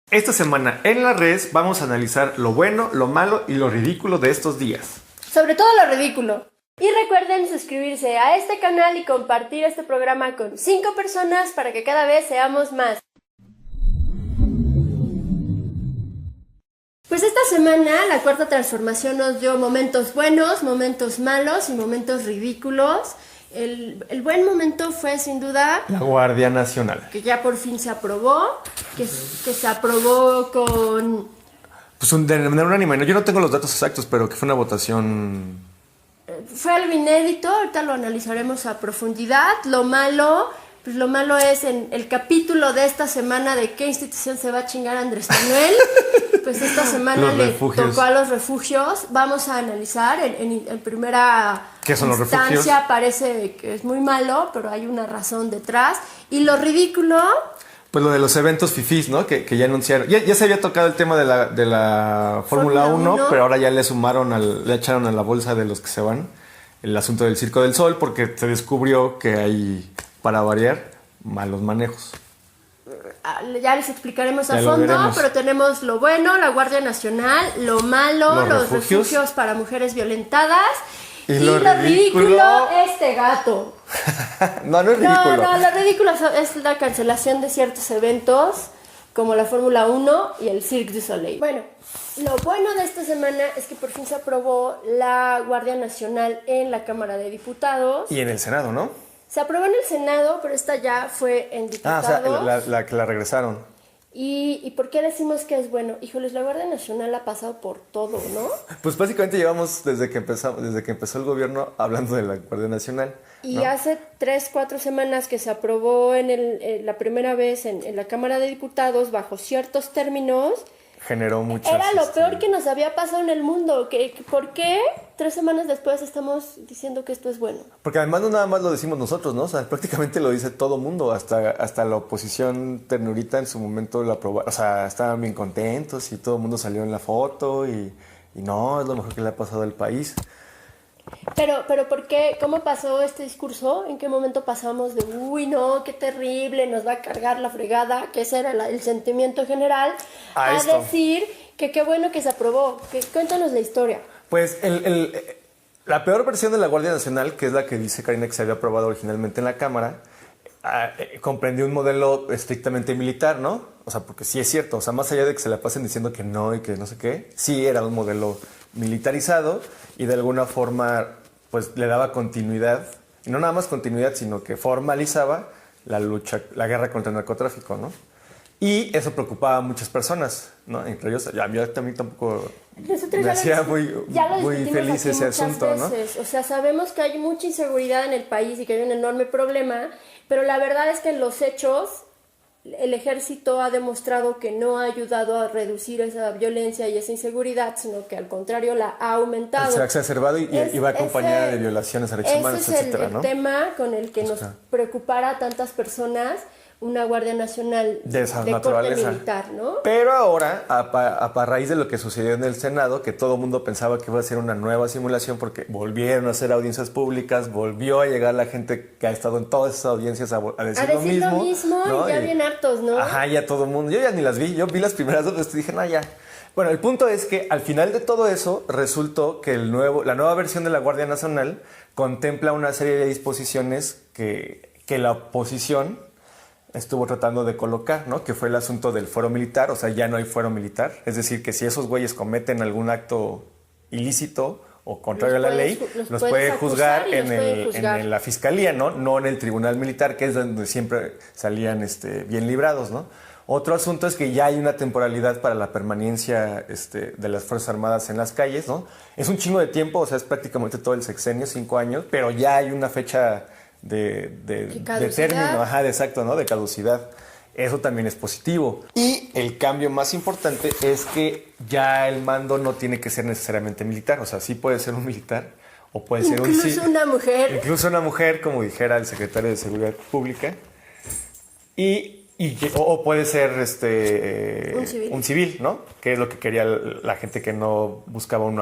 Esta semana en las redes vamos a analizar lo bueno, lo malo y lo ridículo de estos días. Sobre todo lo ridículo. Y recuerden suscribirse a este canal y compartir este programa con 5 personas para que cada vez seamos más. Pues esta semana la Cuarta Transformación nos dio momentos buenos, momentos malos y momentos ridículos. El buen momento fue sin duda La Guardia Nacional. que ya por fin se aprobó, que se aprobó con... Pues de manera unánime, ¿no? Yo no tengo los datos exactos, pero que fue una votación... Fue algo inédito, ahorita lo analizaremos a profundidad. Lo malo, pues lo malo es en el capítulo de esta semana de qué institución se va a chingar Andrés Manuel. Pues esta semana le tocó a los refugios. Vamos a analizar en primera ¿Qué son los refugios? instancia, parece que es muy malo, pero hay una razón detrás. Y lo ridículo... Pues lo de los eventos fifís, ¿no? Que ya anunciaron. Ya se había tocado el tema de la Fórmula 1, pero ahora ya le echaron a la bolsa de los que se van el asunto del Circo del Sol, porque se descubrió que hay, para variar, malos manejos. Ya les explicaremos a fondo, pero tenemos lo bueno, la Guardia Nacional, lo malo, los refugios para mujeres violentadas y lo ridículo, este gato. No es ridículo. No, lo ridículo es la cancelación de ciertos eventos como la Fórmula 1 y el Cirque du Soleil. Bueno, lo bueno de esta semana es que por fin se aprobó la Guardia Nacional en la Cámara de Diputados. Y en el Senado, ¿no? Se aprobó en el Senado, pero esta ya fue en diputados. O sea, la que la regresaron. ¿Y por qué decimos que es bueno? Híjoles, la Guardia Nacional ha pasado por todo, ¿no? Pues básicamente llevamos desde que empezó el gobierno hablando de la Guardia Nacional. Y ¿no? hace 3-4 semanas que se aprobó la primera vez en la Cámara de Diputados bajo ciertos términos. Generó muchas... Era lo peor que nos había pasado en el mundo. ¿Por qué 3 semanas después estamos diciendo que esto es bueno? Porque además no nada más lo decimos nosotros, ¿no? O sea, prácticamente lo dice todo mundo, hasta la oposición ternurita en su momento lo aprobó. O sea, estaban bien contentos y todo el mundo salió en la foto y no, es lo mejor que le ha pasado al país. Pero ¿por qué? ¿Cómo pasó este discurso? ¿En qué momento pasamos de uy, no, qué terrible, nos va a cargar la fregada, que ese era el sentimiento general, a decir que qué bueno que se aprobó? Cuéntanos la historia. Pues la peor versión de la Guardia Nacional, que es la que dice Karina que se había aprobado originalmente en la Cámara, comprendió un modelo estrictamente militar, ¿no? O sea, porque sí es cierto, o sea, más allá de que se la pasen diciendo que no y que no sé qué, sí era un modelo militarizado y de alguna forma pues le daba continuidad, y no nada más continuidad, sino que formalizaba la lucha, la guerra contra el narcotráfico, ¿no? Y eso preocupaba a muchas personas, ¿no? Entre ellos, yo también tampoco me hacía muy feliz ese asunto, ¿no? O sea, sabemos que hay mucha inseguridad en el país y que hay un enorme problema, pero la verdad es que en los hechos el ejército ha demostrado que no ha ayudado a reducir esa violencia y esa inseguridad, sino que al contrario la ha aumentado. Se ha exacerbado y va acompañada de violaciones a derechos humanos, etcétera, ¿no? Ese es el tema con el que nos preocupara a tantas personas una Guardia Nacional de esa corte naturaleza militar, ¿no? Pero ahora, a raíz de lo que sucedió en el Senado, que todo el mundo pensaba que iba a ser una nueva simulación porque volvieron a hacer audiencias públicas, volvió a llegar la gente que ha estado en todas esas audiencias a decir lo mismo, ¿no? Ya bien hartos, ¿no? Ajá, ya todo el mundo. Yo ya ni las vi, yo vi las primeras dos y dije, no, ya. Bueno, el punto es que al final de todo eso resultó que la nueva versión de la Guardia Nacional contempla una serie de disposiciones que la oposición estuvo tratando de colocar, ¿no? Que fue el asunto del fuero militar, o sea, ya no hay fuero militar. Es decir, que si esos güeyes cometen algún acto ilícito o contrario a la ley, los puede juzgar en la fiscalía, ¿no? No en el tribunal militar, que es donde siempre salían bien librados, ¿no? Otro asunto es que ya hay una temporalidad para la permanencia de las Fuerzas Armadas en las calles, ¿no? Es un chingo de tiempo, o sea, es prácticamente todo el sexenio, 5 años, pero ya hay una fecha de término, exacto, ¿no? De caducidad. Eso también es positivo. Y el cambio más importante es que ya el mando no tiene que ser necesariamente militar. O sea, sí puede ser un militar o puede ser incluso una mujer. Incluso una mujer, como dijera el secretario de Seguridad Pública. O puede ser un civil, ¿no? Que es lo que quería la gente que no buscaba un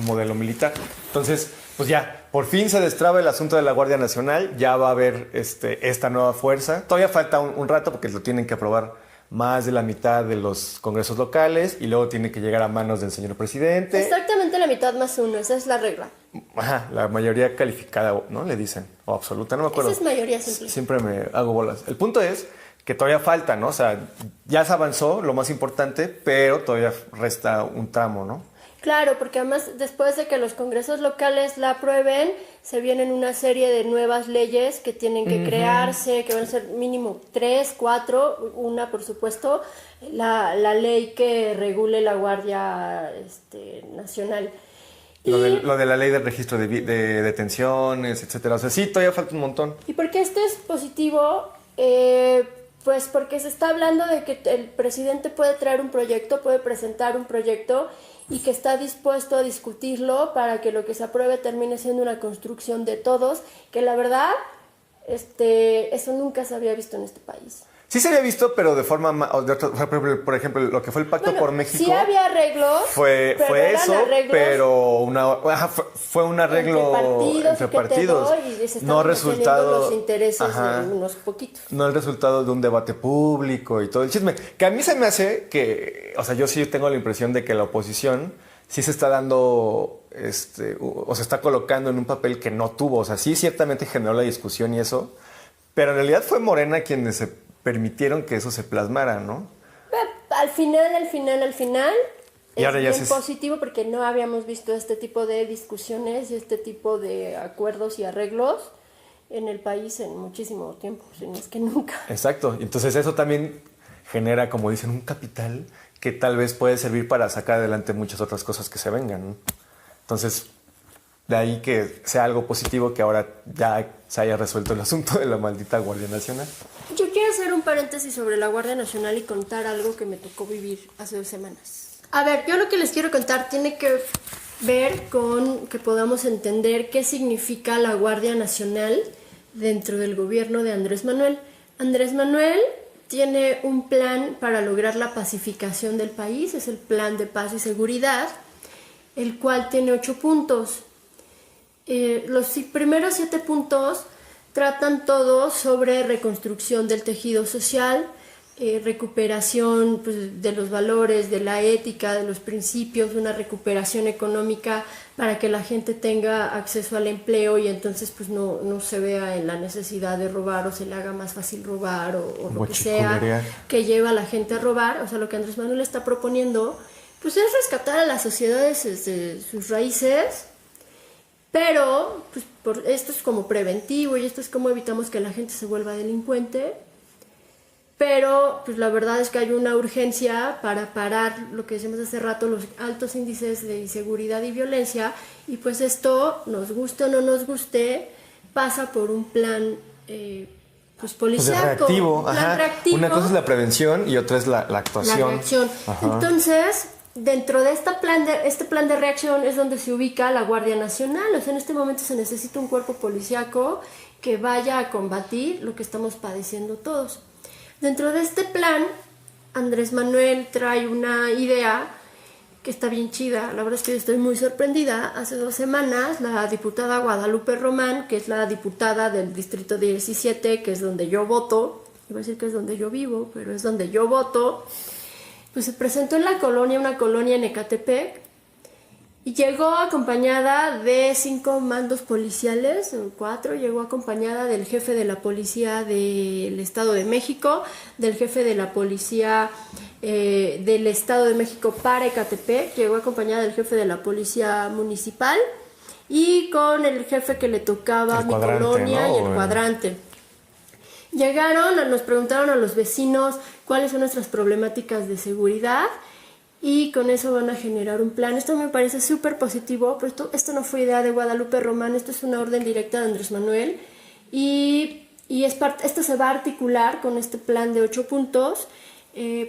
modelo militar. Entonces, pues ya, por fin se destraba el asunto de la Guardia Nacional. Ya va a haber esta nueva fuerza. Todavía falta un rato porque lo tienen que aprobar más de la mitad de los congresos locales y luego tiene que llegar a manos del señor presidente. Exactamente la mitad más uno, esa es la regla. Ajá, la mayoría calificada, ¿no? Le dicen, o absoluta, no me acuerdo. Esa es mayoría simple. Siempre me hago bolas. El punto es que todavía falta, ¿no? O sea, ya se avanzó lo más importante, pero todavía resta un tramo, ¿no? Claro, porque además después de que los congresos locales la aprueben, se vienen una serie de nuevas leyes que tienen que crearse, que van a ser mínimo 3, 4, una por supuesto, la ley que regule la Guardia Nacional. Lo de la ley del registro de detenciones, etcétera. O sea, sí, todavía falta un montón. ¿Y por qué esto es positivo? Pues porque se está hablando de que el presidente puede traer un proyecto, puede presentar un proyecto y que está dispuesto a discutirlo para que lo que se apruebe termine siendo una construcción de todos, que la verdad, eso nunca se había visto en este país. Sí se había visto, pero de forma por ejemplo, lo que fue el Pacto por México. Sí había arreglos. Fue eso, pero fue un arreglo entre partidos. Y no resultado los intereses de unos poquitos. No el resultado de un debate público y todo el chisme. Que a mí se me hace que, o sea, yo sí tengo la impresión de que la oposición sí se está dando, o se está colocando en un papel que no tuvo. O sea, sí ciertamente generó la discusión y eso, pero en realidad fue Morena quienes se permitieron que eso se plasmara, ¿no? Al final, y ahora ya es bien positivo porque no habíamos visto este tipo de discusiones y este tipo de acuerdos y arreglos en el país en muchísimo tiempo, si no es que nunca. Exacto, entonces eso también genera, como dicen, un capital que tal vez puede servir para sacar adelante muchas otras cosas que se vengan, ¿no? Entonces, de ahí que sea algo positivo que ahora ya se haya resuelto el asunto de la maldita Guardia Nacional. Yo quiero hacer un paréntesis sobre la Guardia Nacional y contar algo que me tocó vivir hace 2 semanas. A ver, yo lo que les quiero contar tiene que ver con que podamos entender qué significa la Guardia Nacional dentro del gobierno de Andrés Manuel. Andrés Manuel tiene un plan para lograr la pacificación del país, es el Plan de Paz y Seguridad, el cual tiene 8 puntos. Los primeros 7 puntos tratan todos sobre reconstrucción del tejido social, recuperación pues, de los valores, de la ética, de los principios, una recuperación económica para que la gente tenga acceso al empleo y entonces pues no se vea en la necesidad de robar o se le haga más fácil robar o lo que sea que lleva a la gente a robar. O sea, lo que Andrés Manuel está proponiendo pues es rescatar a las sociedades desde sus raíces. Pero pues, esto es como preventivo y esto es como evitamos que la gente se vuelva delincuente. Pero pues la verdad es que hay una urgencia para parar lo que decíamos hace rato, los altos índices de inseguridad y violencia. Y pues esto, nos guste o no nos guste, pasa por un plan pues policíaco. Reactivo. Una cosa es la prevención y otra es la actuación. La reacción. Entonces, dentro de este plan de reacción es donde se ubica la Guardia Nacional. O sea, en este momento se necesita un cuerpo policíaco que vaya a combatir lo que estamos padeciendo todos. Dentro de este plan, Andrés Manuel trae una idea que está bien chida. La verdad es que yo estoy muy sorprendida. Hace 2 semanas, la diputada Guadalupe Román, que es la diputada del Distrito 17, que es donde yo voto, iba a decir que es donde yo vivo, pero es donde yo voto, pues se presentó en la colonia, una colonia en Ecatepec, y llegó acompañada de 5 mandos policiales, o 4, llegó acompañada del jefe de la policía del Estado de México, del jefe de la policía del Estado de México para Ecatepec, llegó acompañada del jefe de la policía municipal y con el jefe que le tocaba a mi colonia, ¿no? Y el cuadrante. Llegaron, nos preguntaron a los vecinos cuáles son nuestras problemáticas de seguridad y con eso van a generar un plan. Esto me parece súper positivo, pero esto no fue idea de Guadalupe Román, esto es una orden directa de Andrés Manuel y esto se va a articular con este plan de 8 puntos.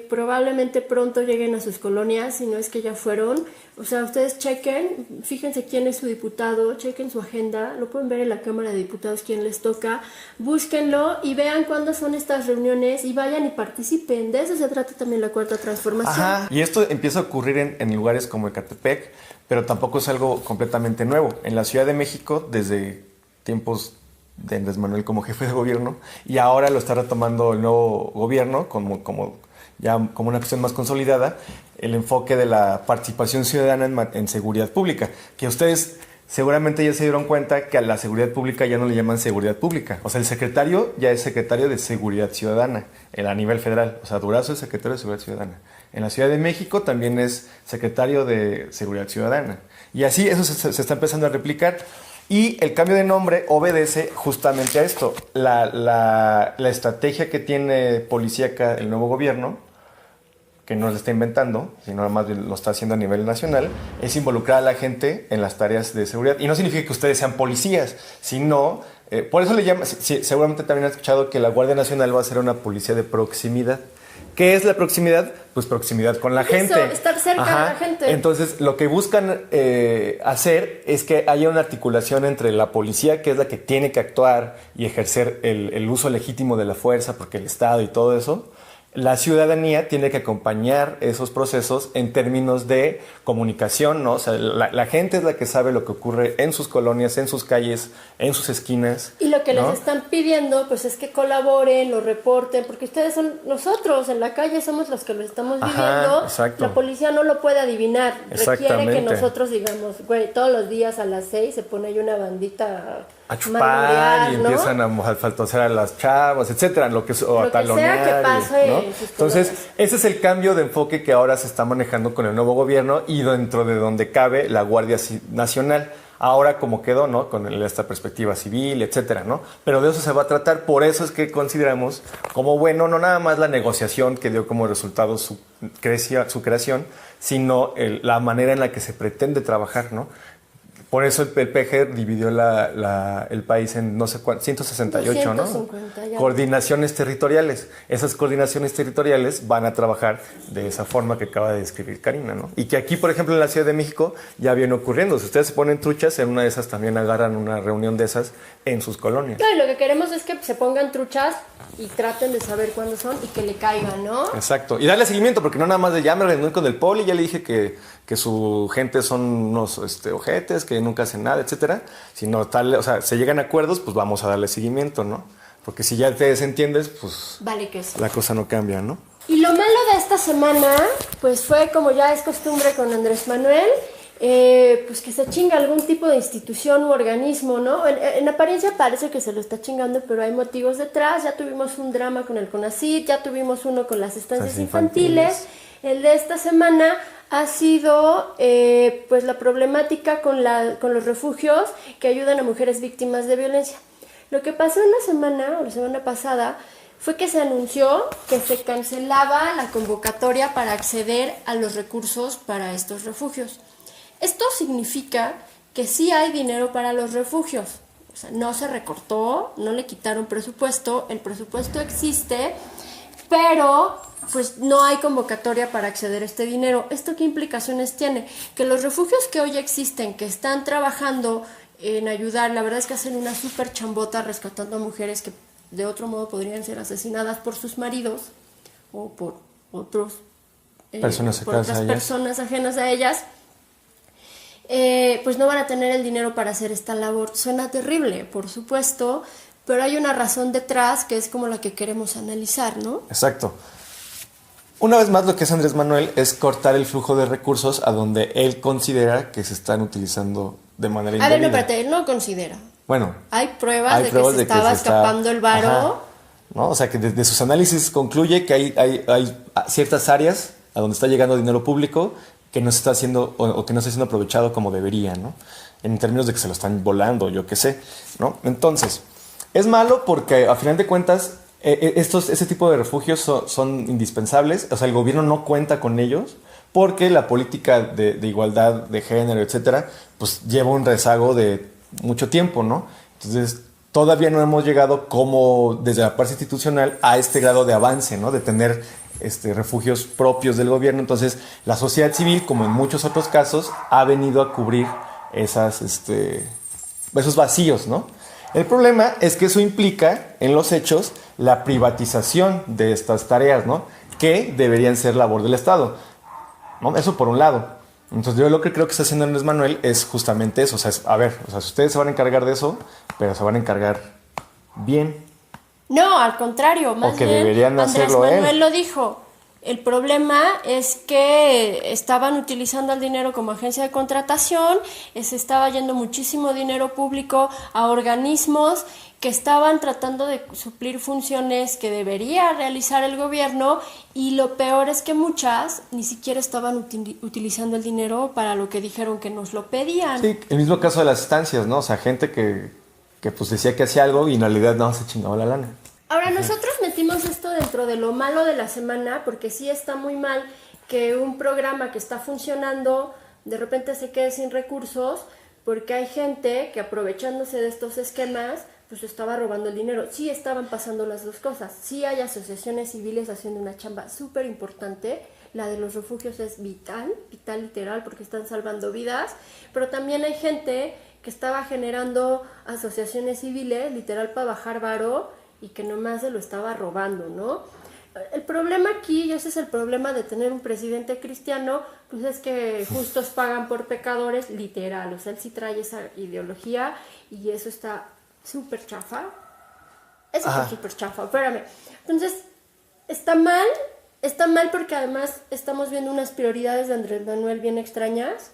Probablemente pronto lleguen a sus colonias, si no es que ya fueron. O sea, ustedes chequen, fíjense quién es su diputado, chequen su agenda, lo pueden ver en la Cámara de Diputados quién les toca, búsquenlo y vean cuándo son estas reuniones y vayan y participen. De eso se trata también la Cuarta Transformación. Ajá. Y esto empieza a ocurrir en lugares como Ecatepec, pero tampoco es algo completamente nuevo. En la Ciudad de México, desde tiempos de Andrés Manuel como jefe de gobierno, y ahora lo está retomando el nuevo gobierno como ya como una cuestión más consolidada, el enfoque de la participación ciudadana en seguridad pública, que ustedes seguramente ya se dieron cuenta que a la seguridad pública ya no le llaman seguridad pública. O sea, el secretario ya es secretario de Seguridad Ciudadana a nivel federal. O sea, Durazo es secretario de Seguridad Ciudadana. En la Ciudad de México también es secretario de Seguridad Ciudadana. Y así eso se está empezando a replicar. Y el cambio de nombre obedece justamente a esto. La estrategia que tiene policíaca el nuevo gobierno, que no se está inventando, sino más bien lo está haciendo a nivel nacional, es involucrar a la gente en las tareas de seguridad. Y no significa que ustedes sean policías, sino, por eso le llaman, seguramente también han escuchado que la Guardia Nacional va a ser una policía de proximidad. ¿Qué es la proximidad? Pues proximidad con la gente. Estar cerca de la gente. Entonces, lo que buscan hacer es que haya una articulación entre la policía, que es la que tiene que actuar y ejercer el uso legítimo de la fuerza, porque el Estado y todo eso. La ciudadanía tiene que acompañar esos procesos en términos de comunicación, ¿no? O sea, la gente es la que sabe lo que ocurre en sus colonias, en sus calles, en sus esquinas. Y lo que ¿no? les están pidiendo, pues es que colaboren, lo reporten, porque ustedes son nosotros, en la calle somos los que lo estamos viviendo. Exacto. La policía no lo puede adivinar. Requiere que Exactamente. nosotros digamos, güey, todos los días a las 6 se pone ahí una bandita A chupar marmorear, y ¿no? empiezan a faltosear a las chavas, etcétera, o Lo a que sea talonear. que pase ¿no? en sus Entonces, colonias. ese es el cambio de enfoque que ahora se está manejando con el nuevo gobierno y dentro de donde cabe la Guardia Nacional. Ahora como quedó, ¿no? Con esta perspectiva civil, etcétera, ¿no? Pero de eso se va a tratar. Por eso es que consideramos como bueno no nada más la negociación que dio como resultado su creación, sino la manera en la que se pretende trabajar, ¿no? Por eso el PG dividió el país en no sé cuánto, 168, 250 ¿no? ya. Coordinaciones territoriales. Esas coordinaciones territoriales van a trabajar de esa forma que acaba de describir Karina, ¿no? Y que aquí, por ejemplo, en la Ciudad de México ya viene ocurriendo. Si ustedes se ponen truchas, en una de esas también agarran una reunión de esas en sus colonias. Claro, y lo que queremos es que se pongan truchas y traten de saber cuándo son y que le caigan, ¿no? Exacto. Y darle seguimiento, porque no nada más de ya me reuní con el poli, ya le dije que su gente son unos ojetes, que nunca hacen nada, etcétera. Sino tal, o sea, se llegan a acuerdos, pues vamos a darle seguimiento, ¿no? Porque si ya te desentiendes, pues Vale que sí. la cosa no cambia, ¿no? Y lo malo de esta semana, pues fue como ya es costumbre con Andrés Manuel, pues que se chinga algún tipo de institución u organismo, ¿no? En apariencia parece que se lo está chingando, pero hay motivos detrás. Ya tuvimos un drama con el CONACYT, ya tuvimos uno con las estancias infantiles. El de esta semana ha sido pues la problemática con los refugios que ayudan a mujeres víctimas de violencia. Lo que pasó en la semana pasada, fue que se anunció que se cancelaba la convocatoria para acceder a los recursos para estos refugios. Esto significa que sí hay dinero para los refugios. O sea, no se recortó, no le quitaron presupuesto, el presupuesto existe, pero pues no hay convocatoria para acceder a este dinero. ¿Esto qué implicaciones tiene? Que los refugios que hoy existen, que están trabajando en ayudar, la verdad es que hacen una súper chambota rescatando a mujeres que de otro modo podrían ser asesinadas por sus maridos o por otras personas ajenas a ellas, pues no van a tener el dinero para hacer esta labor. Suena terrible, por supuesto, pero hay una razón detrás que es como la que queremos analizar, ¿no? Exacto. Una vez más, lo que hace Andrés Manuel es cortar el flujo de recursos a donde él considera que se están utilizando de manera indebida. A ver, no, espérate, él no considera. Bueno, hay pruebas de que se estaba escapando el varo. Ajá, ¿no? O sea, que de sus análisis concluye que hay ciertas áreas a donde está llegando dinero público que no se está haciendo o que no está siendo aprovechado como debería, ¿no? En términos de que se lo están volando, yo qué sé, ¿no? Entonces, es malo porque a final de cuentas ese tipo de refugios son indispensables. O sea, el gobierno no cuenta con ellos porque la política de igualdad de género, etcétera, pues lleva un rezago de mucho tiempo, ¿no? Entonces, todavía no hemos llegado como desde la parte institucional a este grado de avance, ¿no? De tener refugios propios del gobierno. Entonces, la sociedad civil, como en muchos otros casos, ha venido a cubrir esos vacíos, ¿no? El problema es que eso implica, en los hechos, la privatización de estas tareas, ¿no? Que deberían ser labor del Estado, ¿no? Eso por un lado. Entonces yo lo que creo que está haciendo Andrés Manuel es justamente eso. O sea, si ustedes se van a encargar de eso, pero se van a encargar bien. No, al contrario, más o que bien deberían Andrés hacerlo Manuel él. lo dijo. El problema es que estaban utilizando el dinero como agencia de contratación, se estaba yendo muchísimo dinero público a organismos que estaban tratando de suplir funciones que debería realizar el gobierno, y lo peor es que muchas ni siquiera estaban utilizando el dinero para lo que dijeron que nos lo pedían. Sí, el mismo caso de las estancias, ¿no? O sea, gente que pues decía que hacía algo y en realidad no, se chingaba la lana. Ahora, nosotros metimos esto dentro de lo malo de la semana, porque sí está muy mal que un programa que está funcionando de repente se quede sin recursos, porque hay gente que, aprovechándose de estos esquemas, pues estaba robando el dinero. Sí estaban pasando las dos cosas. Sí hay asociaciones civiles haciendo una chamba súper importante. La de los refugios es vital, vital literal, porque están salvando vidas. Pero también hay gente que estaba generando asociaciones civiles, literal, para bajar varo, y que nomás se lo estaba robando, ¿no? El problema aquí, y ese es el problema de tener un presidente cristiano, pues es que justos pagan por pecadores, literal. O sea, él sí trae esa ideología y eso está súper chafa. Eso está súper chafa, espérame. Entonces, está mal porque además estamos viendo unas prioridades de Andrés Manuel bien extrañas.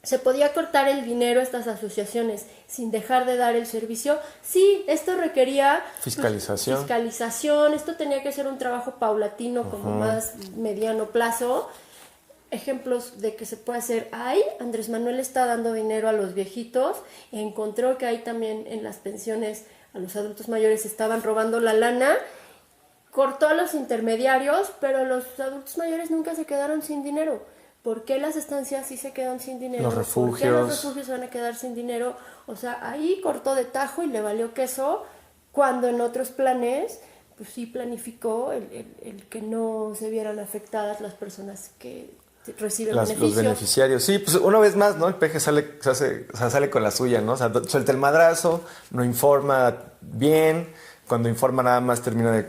¿Se podía cortar el dinero a estas asociaciones sin dejar de dar el servicio? Sí, esto requería fiscalización, esto tenía que ser un trabajo paulatino, como más mediano plazo. Ejemplos de que se puede hacer hay. Andrés Manuel está dando dinero a los viejitos, encontró que ahí también en las pensiones a los adultos mayores estaban robando la lana, cortó a los intermediarios, pero los adultos mayores nunca se quedaron sin dinero. ¿Por qué las estancias sí se quedan sin dinero? Los refugios. ¿Por qué los refugios van a quedar sin dinero? O sea, ahí cortó de tajo y le valió queso, cuando en otros planes, pues sí planificó el que no se vieran afectadas las personas que reciben beneficios. Los beneficiarios. Sí, pues una vez más, ¿no? El peje sale con la suya, ¿no? O sea, suelta el madrazo, no informa bien, cuando informa nada más termina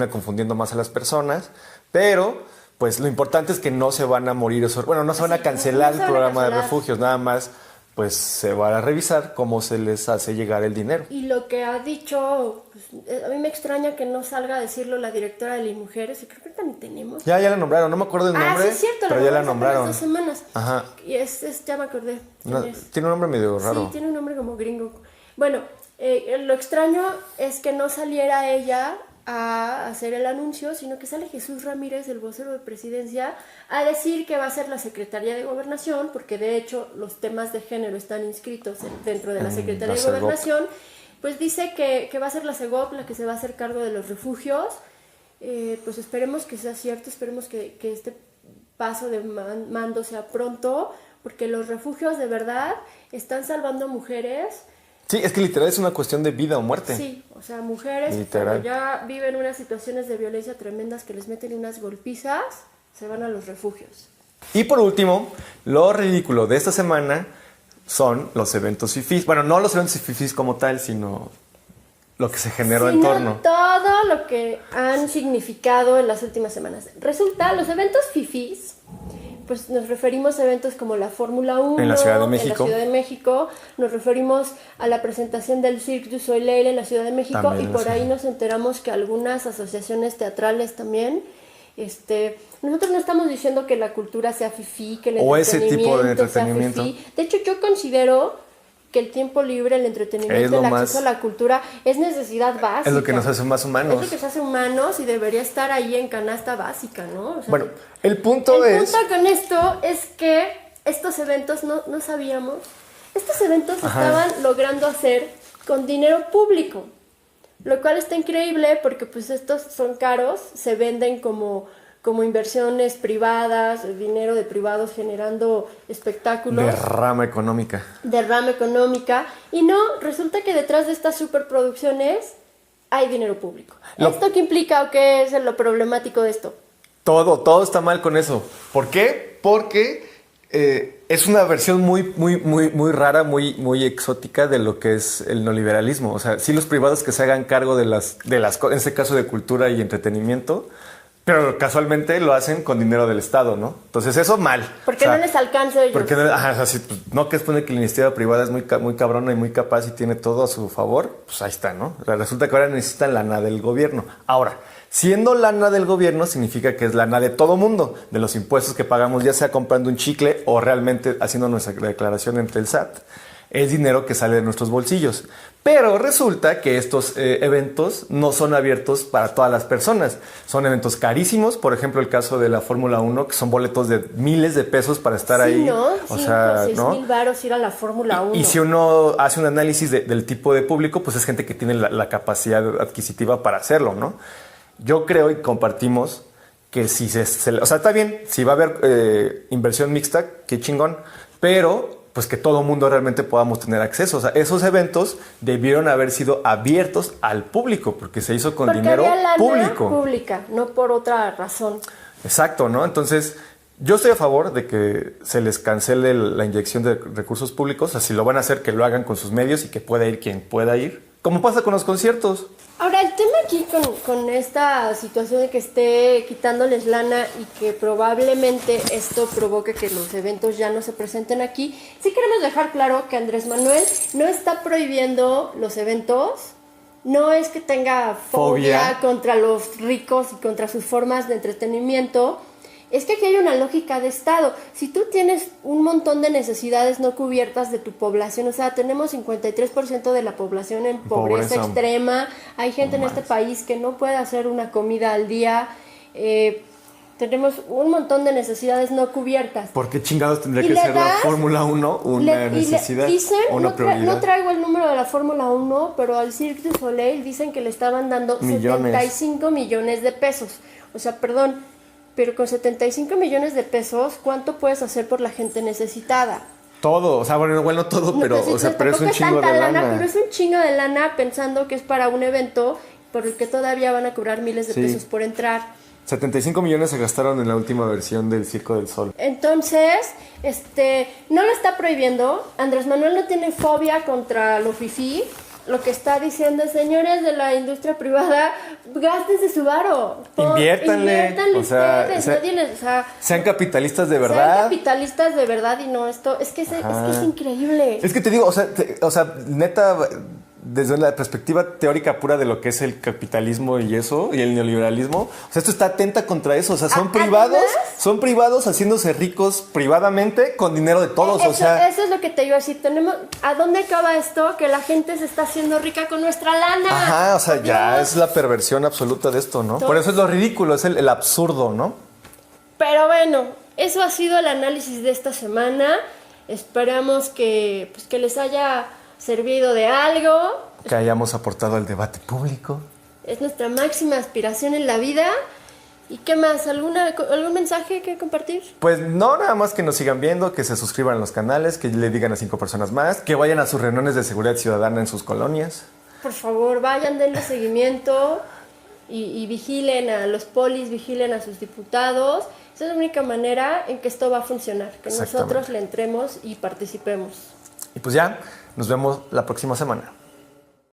confundiendo más a las personas, pero pues lo importante es que no se van a morir esos, no se van a cancelar el programa de refugios, nada más pues se va a revisar cómo se les hace llegar el dinero. Y lo que ha dicho, pues, a mí me extraña que no salga a decirlo la directora de Mujeres, y creo que también tenemos. Ya la nombraron, no me acuerdo el nombre, sí es cierto, pero ya la nombraron. 2 semanas. Ajá. Y ya me acordé. Tiene un nombre medio raro. Sí, tiene un nombre como gringo. Bueno, lo extraño es que no saliera ella a hacer el anuncio, sino que sale Jesús Ramírez, el vocero de Presidencia, a decir que va a ser la Secretaría de Gobernación, porque de hecho los temas de género están inscritos dentro de la Secretaría de Gobernación. Pues dice que va a ser la SEGOP la que se va a hacer cargo de los refugios. Pues esperemos que sea cierto, esperemos que este paso de mando sea pronto, porque los refugios de verdad están salvando mujeres. Sí, es que literal es una cuestión de vida o muerte. Sí, o sea, mujeres que ya viven unas situaciones de violencia tremendas, que les meten unas golpizas, se van a los refugios. Y por último, lo ridículo de esta semana son los eventos fifís. Bueno, no los eventos fifís como tal, sino lo que se generó en torno. Todo lo que han significado en las últimas semanas. Resulta, los eventos fifís, pues nos referimos a eventos como la Fórmula 1 en la Ciudad de México. Nos referimos a la presentación del Cirque du Soleil en la Ciudad de México, también, y por ahí nos enteramos que algunas asociaciones teatrales también. Nosotros no estamos diciendo que la cultura sea fifí, que el entretenimiento tipo de entretenimiento sea fifí. De hecho, yo considero que el tiempo libre, el entretenimiento, el acceso a la cultura es necesidad básica. Es lo que nos hace más humanos. Es lo que nos hace humanos y debería estar ahí en canasta básica, ¿no? O sea, bueno, el punto con esto es que estos eventos no sabíamos. Estos eventos estaban logrando hacer con dinero público, lo cual está increíble porque pues estos son caros, se venden como inversiones privadas, dinero de privados generando espectáculos. Derrama económica. Y no, resulta que detrás de estas superproducciones hay dinero público. ¿Esto qué implica o qué es lo problemático de esto? Todo está mal con eso. ¿Por qué? Porque es una versión muy rara, muy exótica de lo que es el neoliberalismo. O sea, sí, los privados que se hagan cargo de las en este caso de cultura y entretenimiento, pero casualmente lo hacen con dinero del Estado, ¿no? Entonces eso mal. Porque no les alcanza a ellos. Porque no, que supone que la iniciativa privada es muy cabrona y muy capaz y tiene todo a su favor, pues ahí está, ¿no? Resulta que ahora necesitan lana del gobierno. Ahora, Siendo lana del gobierno significa que es lana de todo mundo, de los impuestos que pagamos, ya sea comprando un chicle o realmente haciendo nuestra declaración ante el SAT. Es dinero que sale de nuestros bolsillos. Pero resulta que estos eventos no son abiertos para todas las personas. Son eventos carísimos. Por ejemplo, el caso de la Fórmula 1, que son boletos de miles de pesos para estar ahí. ¿No? O sea, 6,000 varos ir a la Fórmula 1. Y si uno hace un análisis del tipo de público, pues es gente que tiene la capacidad adquisitiva para hacerlo, ¿no? Yo creo y compartimos que si o sea, está bien, si va a haber inversión mixta, qué chingón, pero pues que todo mundo realmente podamos tener acceso. O sea, esos eventos debieron haber sido abiertos al público, porque se hizo con dinero pública, no por otra razón. Exacto, ¿no? Entonces, yo estoy a favor de que se les cancele la inyección de recursos públicos. O sea, si lo van a hacer, que lo hagan con sus medios y que pueda ir quien pueda ir. Como pasa con los conciertos. Ahora, el tema aquí con esta situación de que esté quitándoles lana y que probablemente esto provoque que los eventos ya no se presenten aquí, sí queremos dejar claro que Andrés Manuel no está prohibiendo los eventos, no es que tenga fobia contra los ricos y contra sus formas de entretenimiento. Es que aquí hay una lógica de Estado. Si tú tienes un montón de necesidades no cubiertas de tu población, o sea, tenemos 53% de la población en pobreza extrema, hay gente en este país que no puede hacer una comida al día, tenemos un montón de necesidades no cubiertas. ¿Por qué chingados tendría que ser la Fórmula 1 una necesidad o una prioridad? No traigo el número de la Fórmula 1, pero al Cirque du Soleil dicen que le estaban dando 75 millones de pesos. O sea, perdón, pero con 75 millones de pesos, ¿cuánto puedes hacer por la gente necesitada? Todo, o sea, bueno, todo, no, pero, o sea, pero es un chingo de lana. Pero es un chingo de lana pensando que es para un evento por el que todavía van a cobrar miles de pesos por entrar. 75 millones se gastaron en la última versión del Circo del Sol. Entonces, no lo está prohibiendo. Andrés Manuel no tiene fobia contra lo fifí. Lo que está diciendo, señores de la industria privada, gástense su varo. Inviértanle ustedes. Sean capitalistas de verdad. Sean capitalistas de verdad y no esto. Es que es increíble. Es que te digo, o sea, neta, desde la perspectiva teórica pura de lo que es el capitalismo y eso, y el neoliberalismo, o sea, esto está atenta contra eso. O sea, son privados haciéndose ricos privadamente con dinero de todos. Eso es lo que te iba a decir. ¿A dónde acaba esto? Que la gente se está haciendo rica con nuestra lana. Ajá, o sea, ya es la perversión absoluta de esto, ¿no? Por eso es lo ridículo, es el absurdo, ¿no? Pero bueno, eso ha sido el análisis de esta semana. Esperamos que les haya servido de algo. Que hayamos aportado al debate público. Es nuestra máxima aspiración en la vida. ¿Y qué más? ¿Algún mensaje que compartir? Pues no, nada más que nos sigan viendo, que se suscriban a los canales, que le digan a 5 personas más, que vayan a sus reuniones de seguridad ciudadana en sus colonias. Por favor, vayan, denle seguimiento y vigilen a los polis, vigilen a sus diputados. Esa es la única manera en que esto va a funcionar, que nosotros le entremos y participemos. Y pues ya, nos vemos la próxima semana.